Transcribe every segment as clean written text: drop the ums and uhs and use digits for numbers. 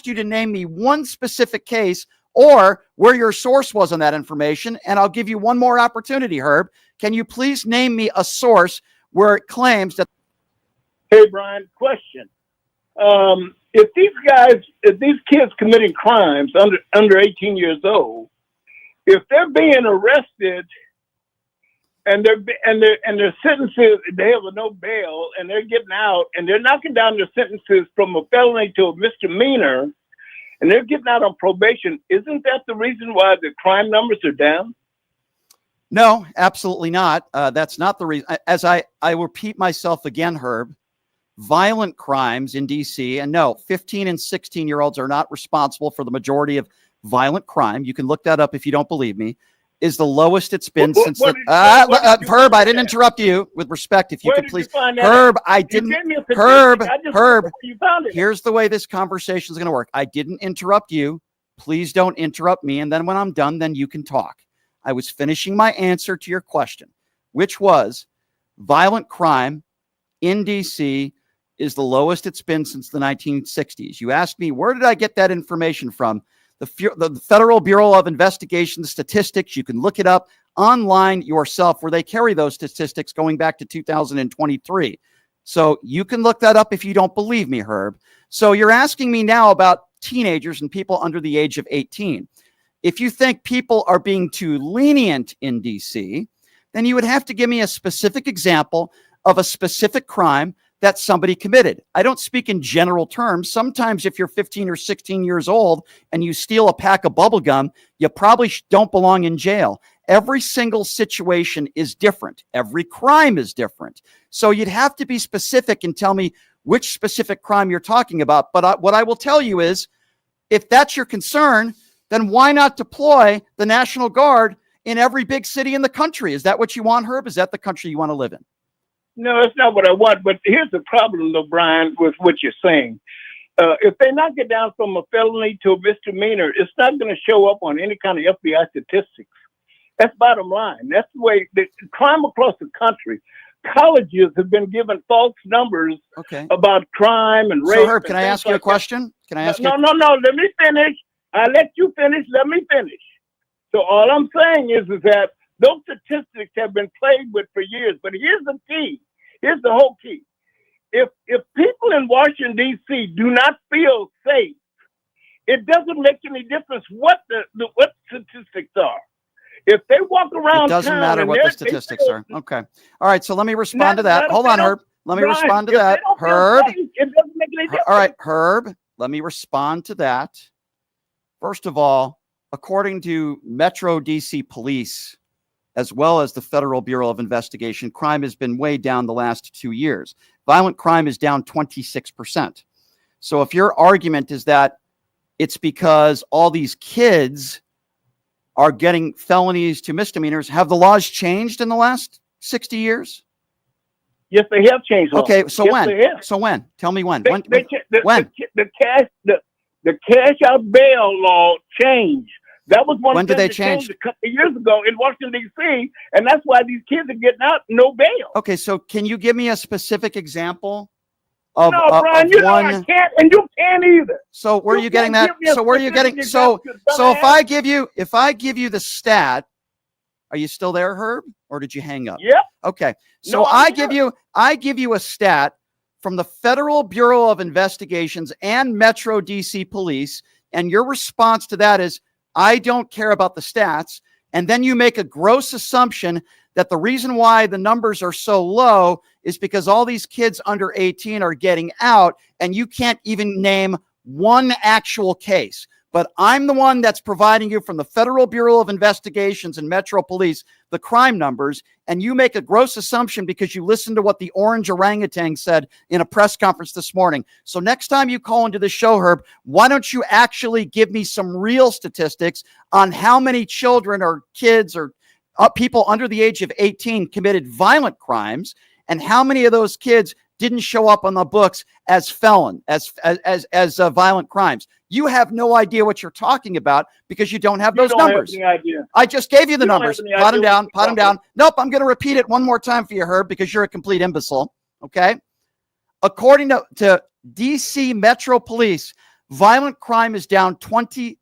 asked you to name me one specific case or where your source was on that information. And I'll give you one more opportunity, Herb. Can you please name me a source where it claims that? Hey, Brian, question. If these kids committing crimes under 18 years old, if they're being arrested and their sentences, they have no bail and they're getting out and they're knocking down their sentences from a felony to a misdemeanor and they're getting out on probation, isn't that the reason why the crime numbers are down? No, absolutely not. That's not the reason. As I repeat myself again, Herb, violent crimes in DC, and no, 15 and 16-year-olds are not responsible for the majority of violent crime. You can look that up if you don't believe me. Is the lowest it's been since Herb, I didn't interrupt you. With respect, if you could please, Herb, I didn't. Herb, here's the way this conversation is going to work. I didn't interrupt you. Please don't interrupt me. And then when I'm done, then you can talk. I was finishing my answer to your question, which was violent crime in DC is the lowest it's been since the 1960s. You asked me, where did I get that information from? The Federal Bureau of Investigation statistics. You can look it up online yourself where they carry those statistics going back to 2023. So you can look that up if you don't believe me, Herb. So you're asking me now about teenagers and people under the age of 18. If you think people are being too lenient in DC, then you would have to give me a specific example of a specific crime that somebody committed. I don't speak in general terms. Sometimes if you're 15 or 16 years old and you steal a pack of bubble gum, you probably don't belong in jail. Every single situation is different. Every crime is different. So you'd have to be specific and tell me which specific crime you're talking about. But what I will tell you is, if that's your concern, then why not deploy the National Guard in every big city in the country? Is that what you want, Herb? Is that the country you want to live in? No, that's not what I want. But here's the problem, though, Brian, with what you're saying. If they knock it down from a felony to a misdemeanor, it's not going to show up on any kind of FBI statistics. That's bottom line. That's the way the crime across the country. Colleges have been given false numbers about crime and rape. So, Herb, can I ask you a question? Can I ask you? No. Let me finish. I let you finish. Let me finish. So all I'm saying is that those statistics have been played with for years. But here's the key. Here's the whole key. If people in Washington, D.C. do not feel safe, it doesn't make any difference what what statistics are. If they walk around, it doesn't matter what the statistics are. Okay. All right. So let me respond to that. Hold on, Herb. Let me respond to that. Herb. It doesn't make any difference. All right, Herb. Let me respond to that. First of all, according to Metro DC Police, as well as the Federal Bureau of Investigation, crime has been way down the last 2 years. Violent crime is down 26%. So if your argument is that it's because all these kids are getting felonies to misdemeanors, have the laws changed in the last 60 years? Yes, they have changed. Okay, so yes, when? So when? Tell me when. When? The cash out bail law changed. That was one. When did they change? A couple of years ago in Washington, D.C., and that's why these kids are getting out no bail. Okay, so can you give me a specific example of Brian, of one? I can't, and you can't either. So where are you getting that? So where are you getting? So if I give you the stat, are you still there, Herb, or did you hang up? Yep. Okay. So I give you a stat from the Federal Bureau of Investigations and Metro DC Police, and your response to that is, I don't care about the stats. And then you make a gross assumption that the reason why the numbers are so low is because all these kids under 18 are getting out, and you can't even name one actual case. But I'm the one that's providing you from the Federal Bureau of Investigations and Metro Police the crime numbers, and you make a gross assumption because you listened to what the orange orangutan said in a press conference this morning. So next time you call into the show, Herb, why don't you actually give me some real statistics on how many children or kids or people under the age of 18 committed violent crimes, and how many of those kids didn't show up on the books as violent crimes. You have no idea what you're talking about because you don't have those numbers. I just gave you the numbers. Pot them down. Nope, I'm going to repeat it one more time for you, Herb, because you're a complete imbecile. Okay? According to DC Metro Police, Violent crime is down 26%.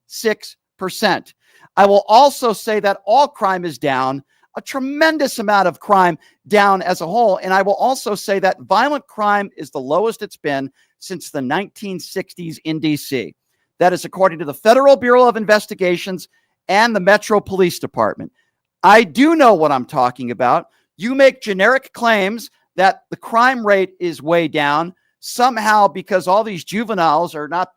I will also say that all crime is down, a tremendous amount of crime down as a whole. And I will also say that violent crime is the lowest it's been since the 1960s in DC. That is according to the Federal Bureau of Investigations and the Metro Police Department. I do know what I'm talking about. You make generic claims that the crime rate is way down somehow because all these juveniles they're not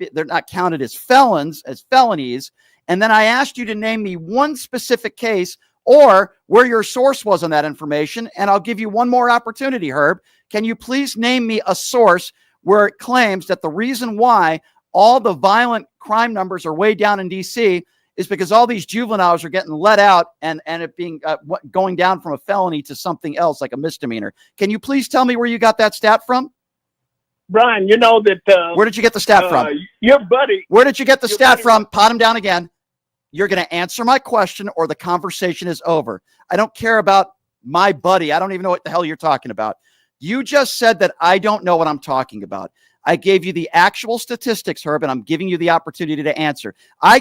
counted as felonies. And then I asked you to name me one specific case or where your source was on that information. And I'll give you one more opportunity, Herb. Can you please name me a source where it claims that the reason why all the violent crime numbers are way down in DC is because all these juveniles are getting let out and it being going down from a felony to something else like a misdemeanor. Can you please tell me where you got that stat from? Brian, you know that... where did you get the stat from? Your buddy... Where did you get the stat from? Pot him down again. You're going to answer my question or the conversation is over. I don't care about my buddy. I don't even know what the hell you're talking about. You just said that I don't know what I'm talking about. I gave you the actual statistics, Herb, and I'm giving you the opportunity to answer.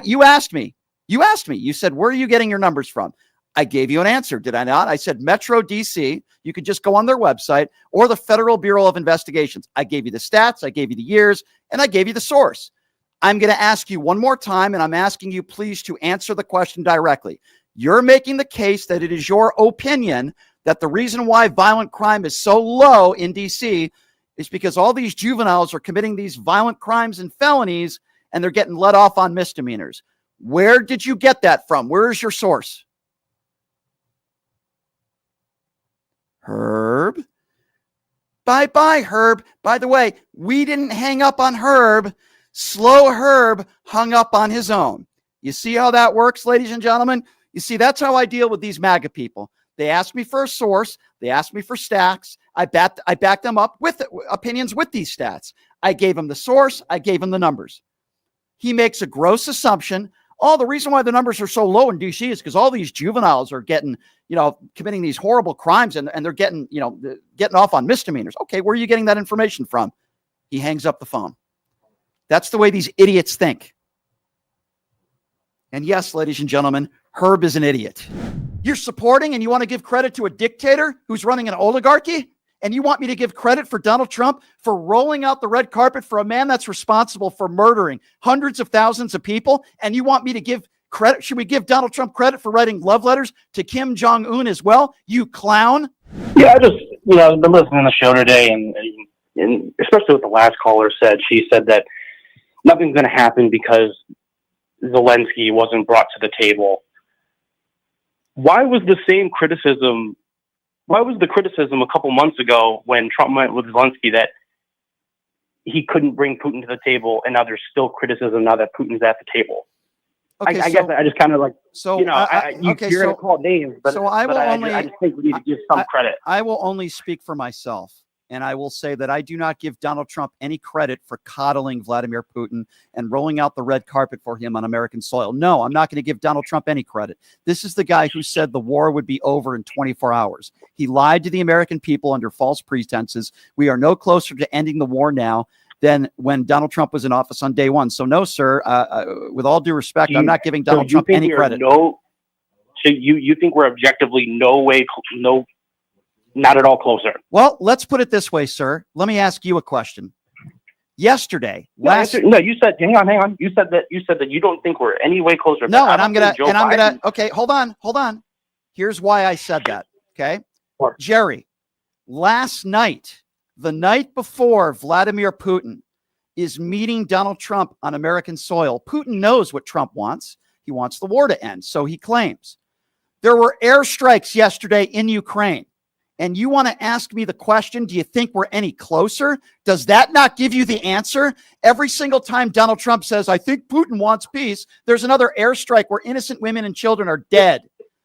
You asked me. You said, where are you getting your numbers from? I gave you an answer, did I not? I said Metro DC. You could just go on their website or the Federal Bureau of Investigations. I gave you the stats, I gave you the years, and I gave you the source. I'm going to ask you one more time, and I'm asking you please to answer the question directly. You're making the case that it is your opinion that the reason why violent crime is so low in DC is because all these juveniles are committing these violent crimes and felonies, and they're getting let off on misdemeanors. Where did you get that from? Where is your source? Herb? Bye-bye, Herb. By the way, we didn't hang up on Herb. Slow Herb hung up on his own. You see how that works, ladies and gentlemen? You see, that's how I deal with these MAGA people. They ask me for a source. They ask me for stats. I back them up with opinions with these stats. I gave him the source. I gave him the numbers. He makes a gross assumption. Oh, the reason why the numbers are so low in DC is because all these juveniles are getting, committing these horrible crimes and they're getting, getting off on misdemeanors. Okay, where are you getting that information from? He hangs up the phone. That's the way these idiots think. And yes, ladies and gentlemen, Herb is an idiot. You're supporting and you want to give credit to a dictator who's running an oligarchy? And you want me to give credit for Donald Trump for rolling out the red carpet for a man that's responsible for murdering hundreds of thousands of people? And you want me to give credit? Should we give Donald Trump credit for writing love letters to Kim Jong-un as well? You clown. Yeah, I just, I've been listening to the show today and especially what the last caller said. She said that nothing's going to happen because Zelensky wasn't brought to the table. Why was the criticism a couple months ago when Trump went with Zelensky that he couldn't bring Putin to the table, and now there's still criticism now that Putin's at the table? Okay, I guess I just kind of like, you're going to call names, but, so I just think we need to give some credit. I will only speak for myself. And I will say that I do not give Donald Trump any credit for coddling Vladimir Putin and rolling out the red carpet for him on American soil. No, I'm not going to give Donald Trump any credit. This is the guy who said the war would be over in 24 hours. He lied to the American people under false pretenses. We are no closer to ending the war now than when Donald Trump was in office on day one. So no, sir, with all due respect, I'm not giving Donald Trump any credit. So you think we're objectively not at all closer? Well, let's put it this way, sir. Let me ask you a question. Yesterday, you said, hang on. You said that you don't think we're any way closer. No, okay, hold on. Here's why I said that. Okay. Sure. Jerry, last night, the night before Vladimir Putin is meeting Donald Trump on American soil, Putin knows what Trump wants. He wants the war to end. So he claims there were airstrikes yesterday in Ukraine. And you want to ask me the question, do you think we're any closer? Does that not give you the answer? Every single time Donald Trump says, I think Putin wants peace, there's another airstrike where innocent women and children are dead.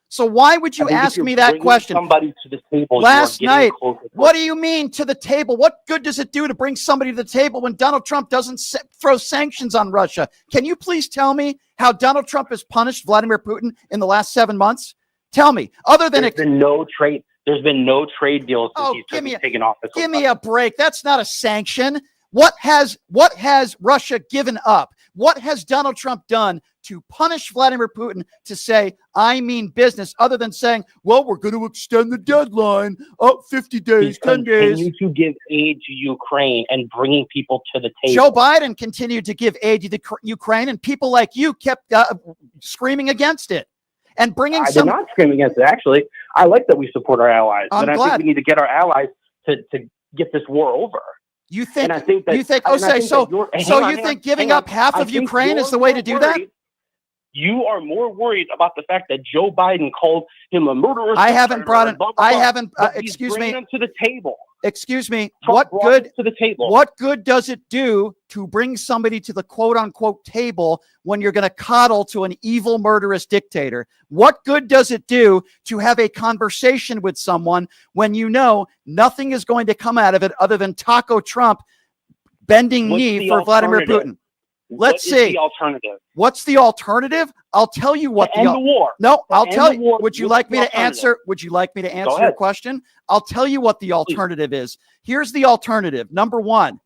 So why would you ask me that question? Somebody to the table last night, what do you mean to the table? What good does it do to bring somebody to the table when Donald Trump doesn't throw sanctions on Russia? Can you please tell me how Donald Trump has punished Vladimir Putin in the last 7 months? Tell me, other than There's been no trade deals since he's taken office. Give me a break. That's not a sanction. What has Russia given up? What has Donald Trump done to punish Vladimir Putin to say, I mean business, other than saying, well, we're going to extend the deadline up 50 days, 10 days. Continue to give aid to Ukraine and bringing people to the table. Joe Biden continued to give aid to the Ukraine, and people like you kept screaming against it. And bringing I did not scream against it, actually. I like that we support our allies. I'm but glad. I think we need to get our allies to get this war over. You think? And I think that, you think? so you think giving up half of Ukraine is the way to do that? You are more worried about the fact that Joe Biden called him a murderer. I haven't brought it. I haven't. Excuse me. Him to the table. Excuse me. Trump What good to the table? What good does it do to bring somebody to the quote unquote table when you're going to coddle to an evil, murderous dictator? What good does it do to have a conversation with someone when you know nothing is going to come out of it other than Taco Trump bending knee for Vladimir Putin? Let's see. The alternative? What's the alternative? I'll tell you what the war. No, I'll tell you. Would you like me to answer? Would you like me to answer your question? I'll tell you what the alternative is. Here's the alternative. Number one,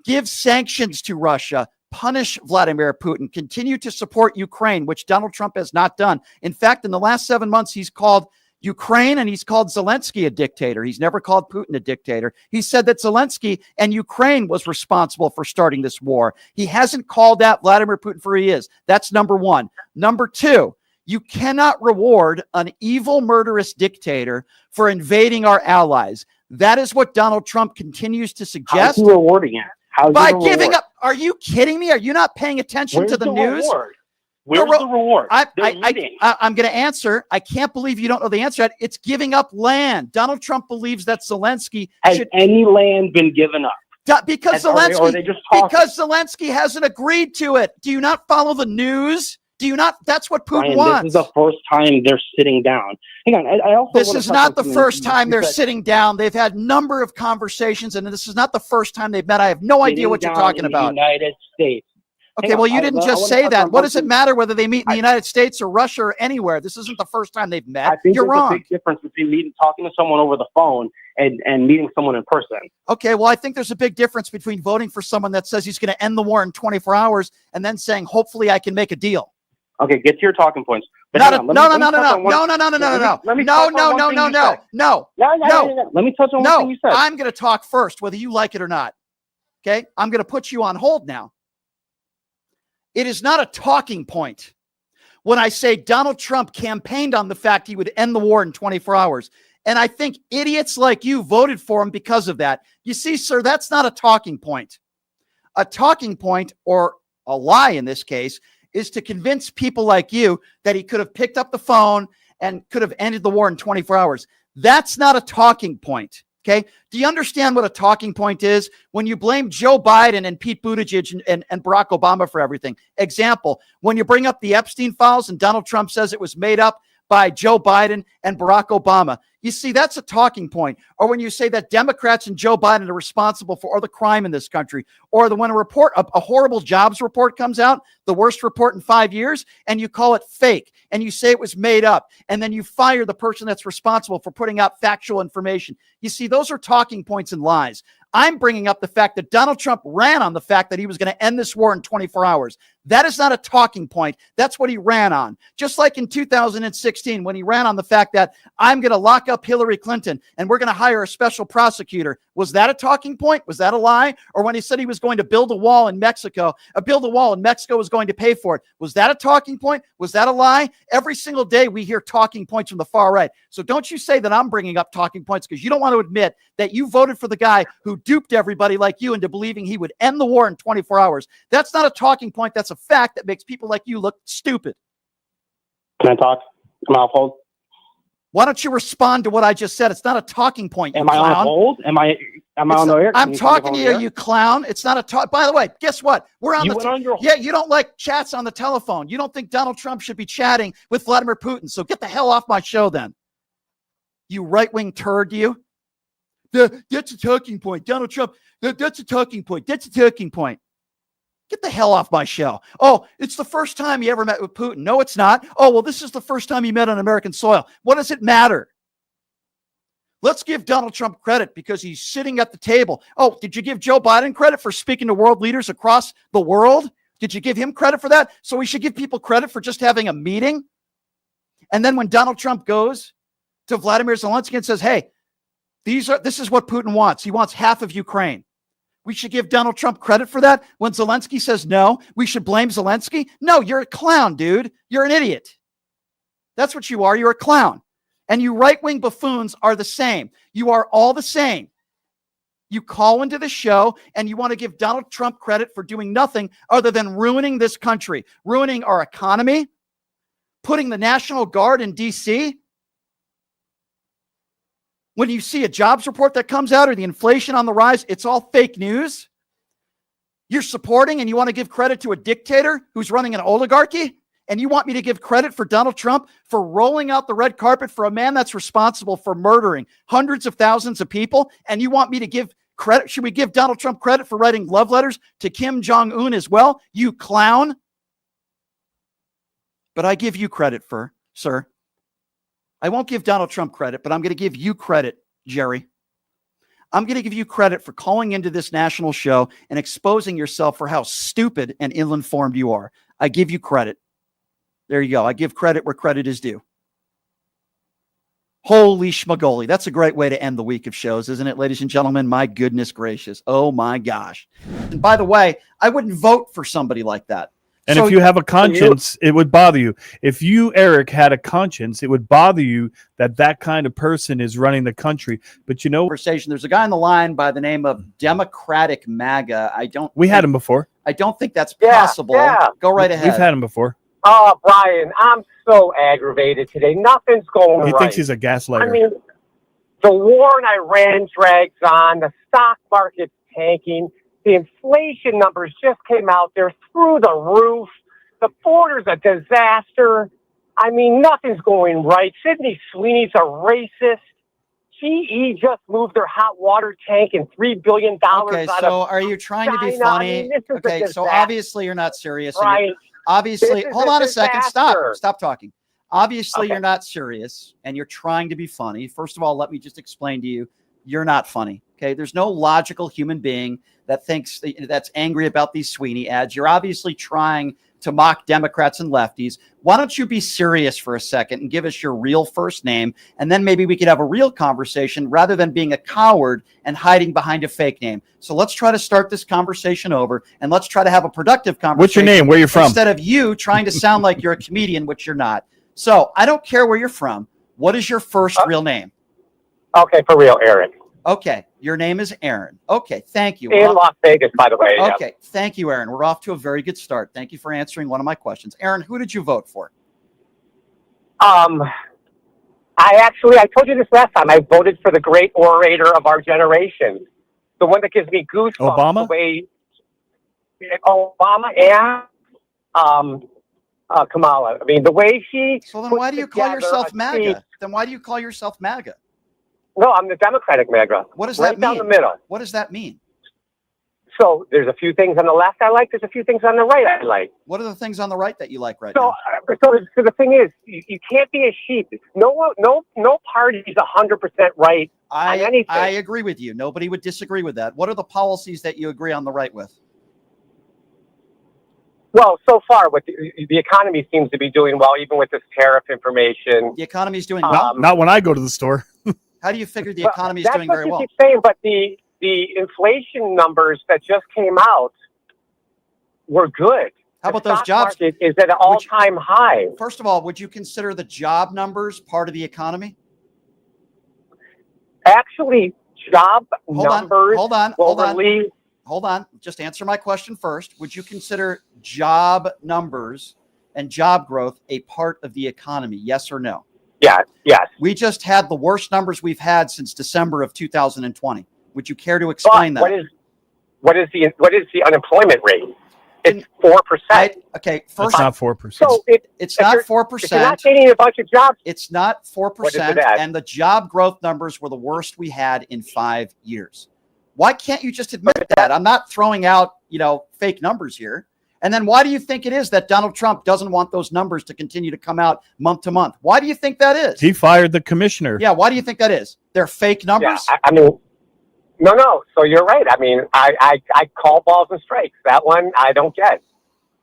give sanctions to Russia, punish Vladimir Putin, continue to support Ukraine, which Donald Trump has not done. In fact, in the last 7 months, he's called Ukraine and he's called Zelensky a dictator. He's never called Putin a dictator. He said that Zelensky and Ukraine was responsible for starting this war. He hasn't called out Vladimir Putin for who he is. That's number one. Number two, you cannot reward an evil, murderous dictator for invading our allies. That is what Donald Trump continues to suggest. How's he rewarding it? By giving up. Are you kidding me? Are you not paying attention to the news? Reward? Where's the reward? I'm going to answer. I can't believe you don't know the answer. It's giving up land. Donald Trump believes that Zelensky has any land been given up? Because Zelensky hasn't agreed to it. Do you not follow the news? Do you not? That's what Putin wants. This is the first time they're sitting down. Hang on. This is not the first time they're sitting down. They've had a number of conversations, and this is not the first time they've met. I have no idea what you're talking about. United States. Okay, well, you didn't just say that. What does it matter whether they meet in the United States or Russia or anywhere? This isn't the first time they've met. I think you're wrong. There's a big difference between talking to someone over the phone and meeting someone in person. Okay, well, I think there's a big difference between voting for someone that says he's going to end the war in 24 hours and then saying, hopefully I can make a deal. Okay, get to your talking points. No. Let me touch on one thing you said. I'm going to talk first, whether you like it or not. Okay, I'm going to put you on hold now. It is not a talking point when I say Donald Trump campaigned on the fact he would end the war in 24 hours. And I think idiots like you voted for him because of that. You see, sir, that's not a talking point. A talking point, or a lie in this case, is to convince people like you that he could have picked up the phone and could have ended the war in 24 hours. That's not a talking point. Okay. Do you understand what a talking point is? When you blame Joe Biden and Pete Buttigieg and Barack Obama for everything. Example, when you bring up the Epstein files and Donald Trump says it was made up by Joe Biden and Barack Obama. You see, that's a talking point. Or when you say that Democrats and Joe Biden are responsible for all the crime in this country, or when a horrible jobs report comes out, the worst report in 5 years, and you call it fake, and you say it was made up, and then you fire the person that's responsible for putting out factual information. You see, those are talking points and lies. I'm bringing up the fact that Donald Trump ran on the fact that he was going to end this war in 24 hours. That is not a talking point. That's what he ran on. Just like in 2016, when he ran on the fact that I'm going to lock up Hillary Clinton and we're going to hire a special prosecutor. Was that a talking point? Was that a lie? Or when he said he was going to build a wall in Mexico, Mexico was going to pay for it. Was that a talking point? Was that a lie? Every single day we hear talking points from the far right. So don't you say that I'm bringing up talking points because you don't want to admit that you voted for the guy who duped everybody like you into believing he would end the war in 24 hours. That's not a talking point. That's a fact that makes people like you look stupid. Can I talk? Am I off hold? Why don't you respond to what I just said? It's not a talking point. Am I on hold? Am I on the air? I'm talking to you, you clown. It's not a talk. By the way, guess what? We're on yeah, you don't like chats on the telephone. You don't think Donald Trump should be chatting with Vladimir Putin. So get the hell off my show then. You right-wing turd, you. That's a talking point. Donald Trump, that's a talking point. That's a talking point. Get the hell off my show. Oh, it's the first time he ever met with Putin. No, it's not. Oh, well, this is the first time he met on American soil. What does it matter? Let's give Donald Trump credit because he's sitting at the table. Oh, did you give Joe Biden credit for speaking to world leaders across the world? Did you give him credit for that? So we should give people credit for just having a meeting. And then when Donald Trump goes to Vladimir Zelensky and says, hey, this is what Putin wants. He wants half of Ukraine. We should give Donald Trump credit for that. When Zelensky says no, we should blame Zelensky. No, you're a clown, dude. You're an idiot. That's what you are. You're a clown. And you right-wing buffoons are the same. You are all the same. You call into the show and you want to give Donald Trump credit for doing nothing other than ruining this country, ruining our economy, putting the National Guard in D.C. When you see a jobs report that comes out or the inflation on the rise, it's all fake news. You're supporting and you want to give credit to a dictator who's running an oligarchy. And you want me to give credit for Donald Trump for rolling out the red carpet for a man that's responsible for murdering hundreds of thousands of people. And you want me to give credit? Should we give Donald Trump credit for writing love letters to Kim Jong-un as well? You clown. But I give you credit sir. I won't give Donald Trump credit, but I'm going to give you credit, Jerry. I'm going to give you credit for calling into this national show and exposing yourself for how stupid and ill-informed you are. I give you credit. There you go. I give credit where credit is due. Holy schmagoli. That's a great way to end the week of shows, isn't it, ladies and gentlemen? My goodness gracious. Oh, my gosh. And by the way, I wouldn't vote for somebody like that. And if you have a conscience, it would bother you. If you, Eric, had a conscience, it would bother you that kind of person is running the country. But you know, conversation. There's a guy on the line by the name of Democratic MAGA. We had him before. I don't think that's possible. Yeah. Go right ahead. We've had him before. Oh, Brian, I'm so aggravated today. Nothing's going right. He thinks he's a gaslighter. I mean, the war in Iran drags on. The stock market's tanking. The inflation numbers just came out. They're through the roof. The border's a disaster. I mean, nothing's going right. Sidney Sweeney's a racist. GE just moved their hot water tank and $3 billion okay, out so of are you trying China. to be funny? I mean, Okay, so obviously you're not serious. Right. Obviously, hold on a second. Stop talking. Obviously, Okay. You're not serious and you're trying to be funny. First of all, let me just explain to you, you're not funny. Okay, there's no logical human being that's angry about these Sweeney ads. You're obviously trying to mock Democrats and lefties. Why don't you be serious for a second and give us your real first name, and then maybe we could have a real conversation rather than being a coward and hiding behind a fake name. So let's try to start this conversation over, and let's try to have a productive conversation. What's your name? Where you from? Instead of you trying to sound like you're a comedian, which you're not. So I don't care where you're from. What is your first real name? Okay, for real, Aaron. Okay, your name is Aaron. Okay, thank you. In Las Vegas, by the way. Okay, thank you, Aaron. We're off to a very good start. Thank you for answering one of my questions. Aaron, who did you vote for? I told you this last time. I voted for the great orator of our generation, the one that gives me goosebumps. Obama? The way Obama and Kamala. I mean, the way she. So then, why do you call yourself MAGA? Then why do you call yourself MAGA? No, I'm the Democratic MAGA. What does that mean? Right down the middle. What does that mean? So there's a few things on the left I like. There's a few things on the right I like. What are the things on the right that you like right now? So the thing is, you can't be a sheep. No party is 100% right on anything. I agree with you. Nobody would disagree with that. What are the policies that you agree on the right with? Well, so far, the economy seems to be doing well, even with this tariff information. The economy is doing well. Not when I go to the store. How do you figure the economy is doing very well? That's what you keep saying, but the inflation numbers that just came out were good. How about those jobs? The stock market is at an all-time high. First of all, would you consider the job numbers part of the economy? Actually, job numbers. Hold on. Just answer my question first. Would you consider job numbers and job growth a part of the economy? Yes or no? Yes. We just had the worst numbers we've had since December of 2020. Would you care to explain that? What is the unemployment rate? It's 4%. Okay, first, it's not 4%. So it's not 4%. If you're not getting a bunch of jobs. It's not 4%, and the job growth numbers were the worst we had in 5 years. Why can't you just admit that? I'm not throwing out, fake numbers here. And then why do you think it is that Donald Trump doesn't want those numbers to continue to come out month to month? Why do you think that is? He fired the commissioner. Yeah, why do you think that is? They're fake numbers? Yeah, I mean, no. So you're right. I mean, I call balls and strikes. That one I don't get.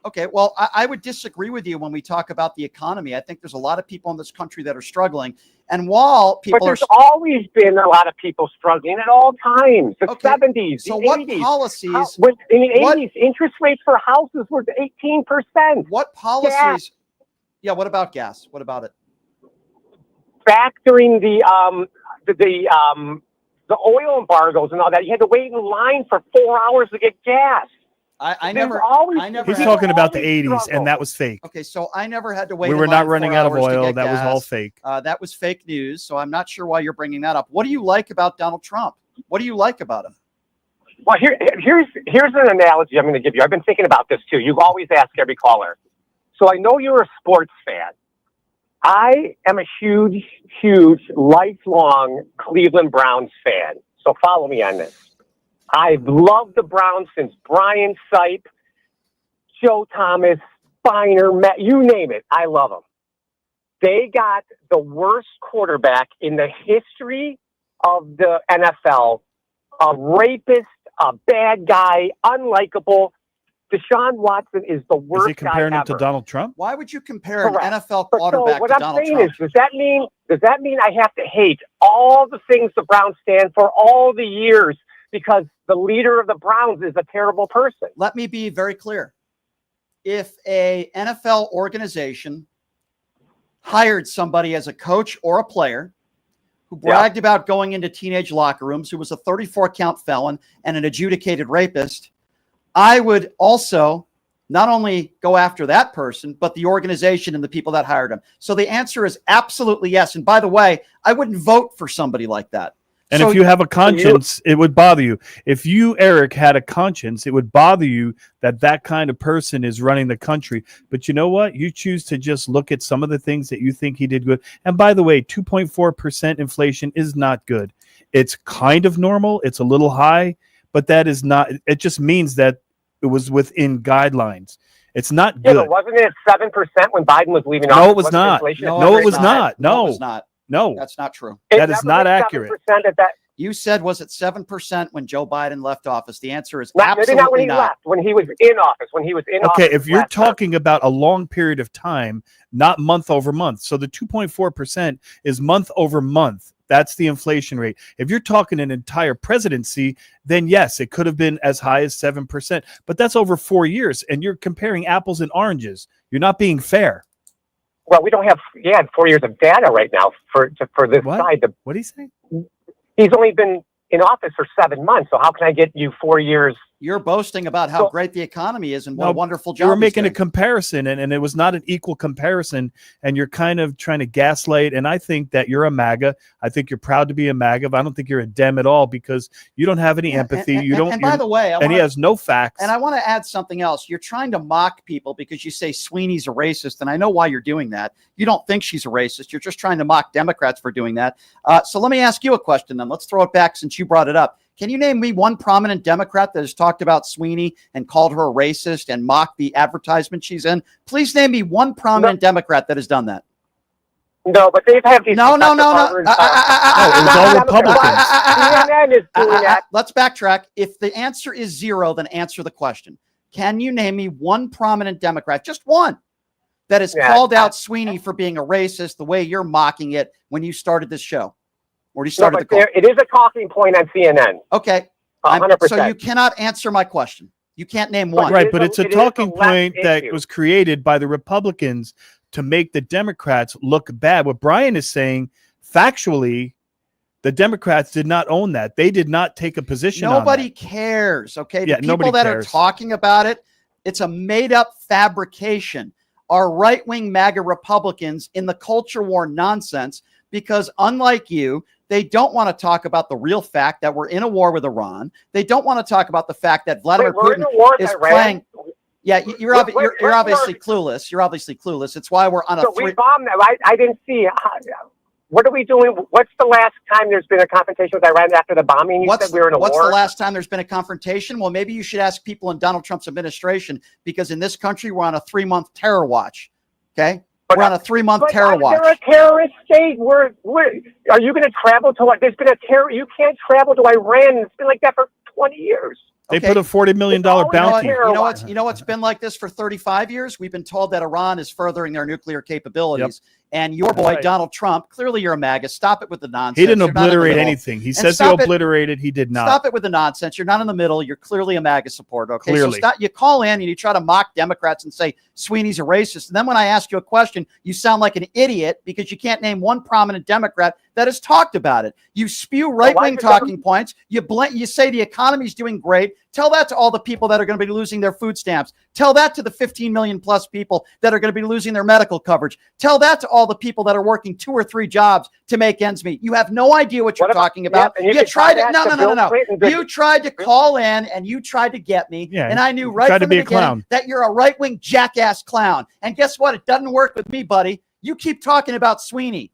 Okay, well, I would disagree with you when we talk about the economy. I think there's a lot of people in this country that are struggling. And while people but there's always been a lot of people struggling at all times. The 70s, so the what 80s. Policies? In the 80s, interest rates for houses were 18%. What policies? Gas. Yeah, what about gas? What about it? Factoring the oil embargoes and all that, you had to wait in line for 4 hours to get gas. I never. He's talking about the 80s, and that was fake. Okay, so I never had to wait. We were not running out of oil. That was all fake. That was fake news. So I'm not sure why you're bringing that up. What do you like about Donald Trump? What do you like about him? Well, here's an analogy I'm going to give you. I've been thinking about this too. You always ask every caller. So I know you're a sports fan. I am a huge, lifelong Cleveland Browns fan. So follow me on this. I've loved the Browns since Brian Shapiro, Joe Thomas, Spiner, Matt, you name it. I love them. They got the worst quarterback in the history of the NFL, a rapist, a bad guy, unlikable. Deshaun Watson is the worst guy ever. Is he comparing him to Donald Trump? Why would you compare an NFL quarterback to Donald Trump? What I'm saying is, does that mean I have to hate all the things the Browns stand for all the years because the leader of the Browns is a terrible person? Let me be very clear. If a NFL organization hired somebody as a coach or a player who bragged about going into teenage locker rooms, who was a 34-count felon and an adjudicated rapist, I would also not only go after that person, but the organization and the people that hired him. So the answer is absolutely yes. And by the way, I wouldn't vote for somebody like that. And if you have a conscience, it would bother you. If you, Eric, had a conscience, it would bother you that that kind of person is running the country. But you know what? You choose to just look at some of the things that you think he did good. And by the way, 2.4% inflation is not good. It's kind of normal. It's a little high, but that is not. It just means that it was within guidelines. It's not good. Yeah, but wasn't it 7% when Biden was leaving office? No, it was not. No, it was not. No, it was not. No, that's not true. That is not accurate. You said, was it 7% when Joe Biden left office? The answer is absolutely not. When he left, when he was in office, Okay, if you're talking about a long period of time, not month over month. So the 2.4% is month over month. That's the inflation rate. If you're talking an entire presidency, then yes, it could have been as high as 7%. But that's over 4 years, and you're comparing apples and oranges. You're not being fair. Well, we don't have 4 years of data right now for this side. What do you say? He's only been in office for 7 months. So how can I get you 4 years? You're boasting about how great the economy is and what a wonderful job. You were making a comparison, and it was not an equal comparison, and you're kind of trying to gaslight. And I think that you're a MAGA. I think you're proud to be a MAGA. But I don't think you're a Dem at all because you don't have any empathy. And by the way, he has no facts. And I want to add something else. You're trying to mock people because you say Sweeney's a racist, and I know why you're doing that. You don't think she's a racist. You're just trying to mock Democrats for doing that. So let me ask you a question then. Let's throw it back since you brought it up. Can you name me one prominent Democrat that has talked about Sweeney and called her a racist and mocked the advertisement she's in? Please name me one prominent Democrat that has done that. No, but they've had these. No. It was all Republicans. CNN is doing that. Let's backtrack. If the answer is 0, then answer the question. Can you name me one prominent Democrat, just one, that has called out Sweeney for being a racist the way you're mocking it when you started this show? Or you started the call. It is a talking point on CNN. Okay. 100%. So you cannot answer my question. You can't name one. Right, but it's a talking point that was created by the Republicans to make the Democrats look bad. What Brian is saying, factually, the Democrats did not own that. They did not take a position on that. Nobody cares, okay? Yeah, the people that are talking about it, it's a made-up fabrication. Are right-wing MAGA Republicans in the culture war nonsense because, unlike you, they don't want to talk about the real fact that we're in a war with Iran. They don't want to talk about the fact that Vladimir Putin is playing. Yeah, you're obviously clueless. You're obviously clueless. It's why we're on a. We bombed them. I didn't see. What are we doing? What's the last time there's been a confrontation with Iran after the bombing? You said we were in a war. What's the last time there's been a confrontation? Well, maybe you should ask people in Donald Trump's administration because in this country we're on a 3-month terror watch. Okay. We're on a 3-month terror watch. They're a terrorist state. Are you going to travel to? There's been a terror. You can't travel to Iran. It's been like that for 20 years. They put a $40 million bounty. You know what's been like this for 35 years? We've been told that Iran is furthering their nuclear capabilities. Yep. And your boy, Donald Trump, clearly you're a MAGA. Stop it with the nonsense. He didn't obliterate anything. He says he obliterated. He did not. Stop it with the nonsense. You're not in the middle. You're clearly a MAGA supporter. Okay, clearly. So stop. You call in and you try to mock Democrats and say Sweeney's a racist. And then when I ask you a question, you sound like an idiot because you can't name one prominent Democrat that has talked about it. You spew right-wing talking points. You say the economy's doing great. Tell that to all the people that are going to be losing their food stamps. Tell that to the 15 million plus people that are going to be losing their medical coverage. Tell that to all the people that are working 2 or 3 jobs to make ends meet. You have no idea what you're talking about. You tried to, no. You tried to call in and you tried to get me. Yeah, and I knew right from the beginning that you're a right-wing jackass clown. And guess what? It doesn't work with me, buddy. You keep talking about Sweeney.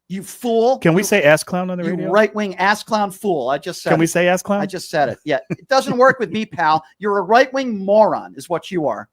You fool. Can we say ass clown on the radio? You right-wing ass clown fool. I just said Can we say ass clown? I just said it. Yeah. It doesn't work with me, pal. You're a right-wing moron is what you are.